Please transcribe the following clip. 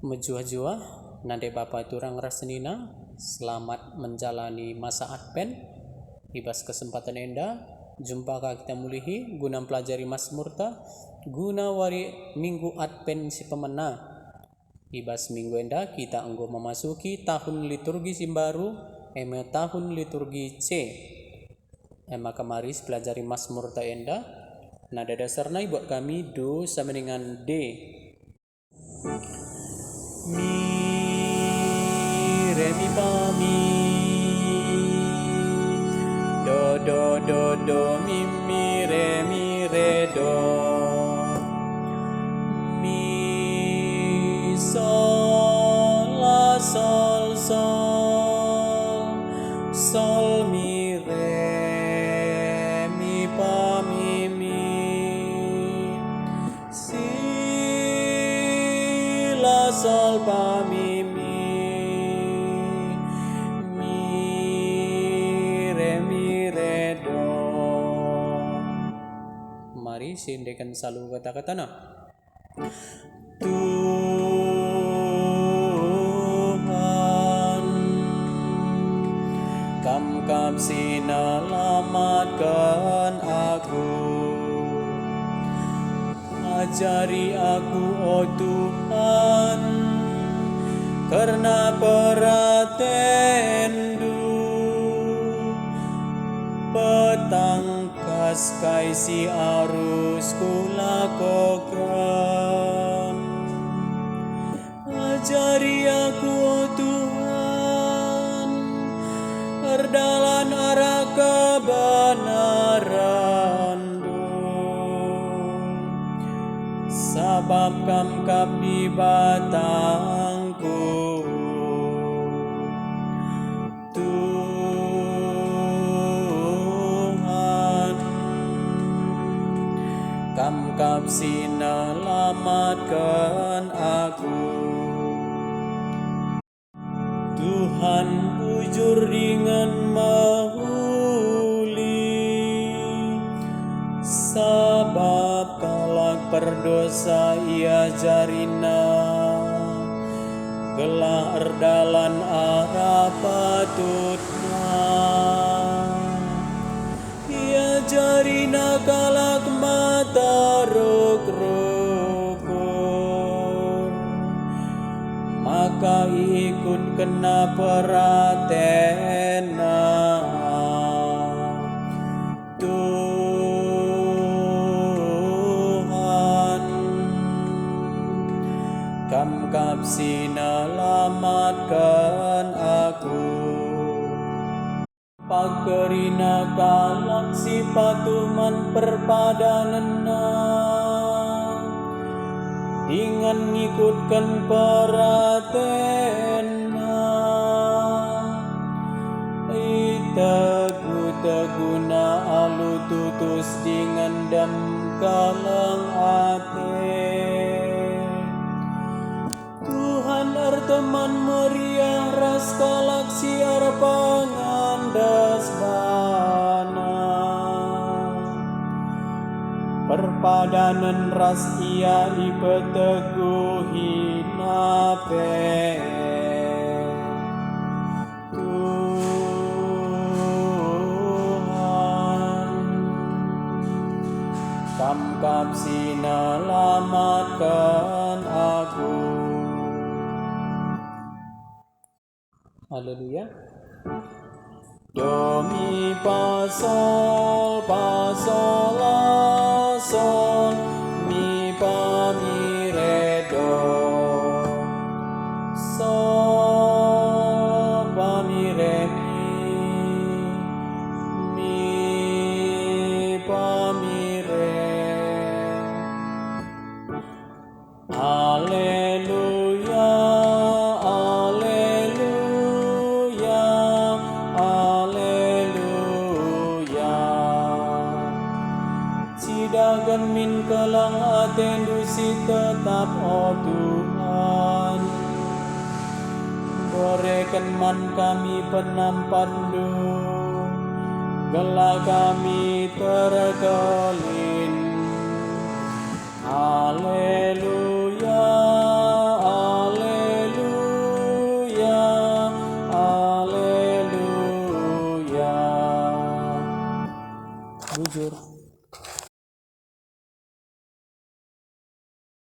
Menjua-jua nade Bapa turang rasenina selamat menjalani masa Advent. Ibas kesempatan enda jumpa kita mulihi guna pelajari Mazmurta guna wari minggu Advent si pemena. Ibas minggu enda kita enggo memasuki tahun liturgi si baru tahun liturgi C. Maka mari pelajari Mazmurta enda. Nada dasarnya buat kami do sama dengan D. Mi re mi fa mi do mi re do mi sol la sol mi re mi fa mi si la sol fa mi re do. Mari sindekan selalu kata-kata na. Tuhan Kam sinalamatkan aku, ajari aku oh Tuhan karena peratendu petang kaskai si arus kulakokan. Ajari aku oh Tuhan erdalan arah kebenaran sabab kam di batangku. Tuhan kam sinalamatkan aku. Tuhan ujur dengan mahuli sabab kalak perdosa ia jarina gelah erdalan arah patutna ia jarina kalak mata ruk-rukur maka ikut kena peratena. Tuhan kam sinalamatkan aku. Pakerina kalak si patuman perpadanana dengan ngikutkan peratena teguna alu tutus dengan dam kalang ate. Tuhan arteman meriah ras kalak siar pangandas bana perpadanan ras ia ipeteguhi nape. Tuhan kam sinalamatkan aku. Haleluya. Do mi fa sol la sol mi fa mi re do sol fa mi re mi fa mi re. Haleluya cidagan min kelang atendu si tetap oh Tuhan berikan man kami penampandu gelah kami terkelin. Haleluya, haleluya. Bujur.